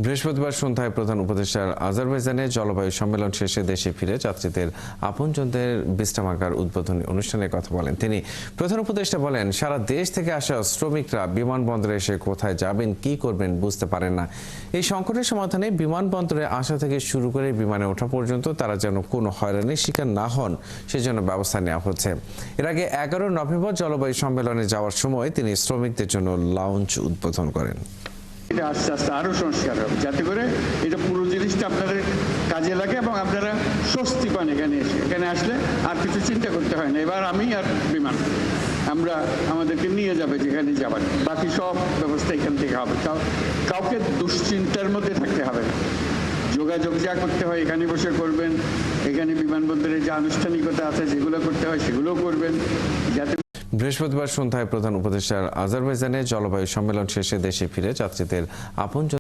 বৃহস্পতিবার সন্ধ্যায় প্রধান উপদেষ্টার আজারবাইজানে জলবায়ু সম্মেলন শেষে দেশে ফিরে যাত্রীদের আপনজনদের বিশ্রামাগার উদ্বোধনী অনুষ্ঠানে কথা বলেন তিনি। প্রধান উপদেষ্টা বলেন, সারা দেশ থেকে আসা শ্রমিকরা বিমানবন্দরে এসে কোথায় যাবেন, কি করবেন বুঝতে পারেন না। এই সংকটের সমাধানে বিমানবন্দরে আসা থেকে শুরু করে বিমানে ওঠা পর্যন্ত তারা যেন কোনো হয়রানির শিকার না হন সেজন্য ব্যবস্থা নেওয়া হচ্ছে। এর আগে 11 নভেম্বর জলবায়ু সম্মেলনে যাওয়ার সময় তিনি শ্রমিকদের জন্য লাউঞ্জ উদ্বোধন করেন। এটা আস্তে আস্তে আরো সংস্কার হবে, যাতে করে এটা পুরো জিনিসটা আপনাদের কাজে লাগে এবং আপনারা স্বস্তি পান। এখানে আসলে আর কিছু চিন্তা করতে হয় না। এবার আমি আর বিমান আমরা আমাদেরকে নিয়ে যাবে যেখানে যাবেন, বাকি সব ব্যবস্থা এখান থেকে হবে। কাউকে দুশ্চিন্তার মধ্যে থাকতে হবে না। যোগাযোগ যা করতে হয় এখানে বসে করবেন, এখানে বিমানবন্দরে যে আনুষ্ঠানিকতা আছে যেগুলো করতে হয় সেগুলোও করবেন। যাতে বৃহস্পতিবার সন্ধ্যায় প্রধান উপদেষ্টার আজারবাইজানে জলবায়ু সম্মেলন শেষে দেশে ফিরে যাত্রীদের আপনজন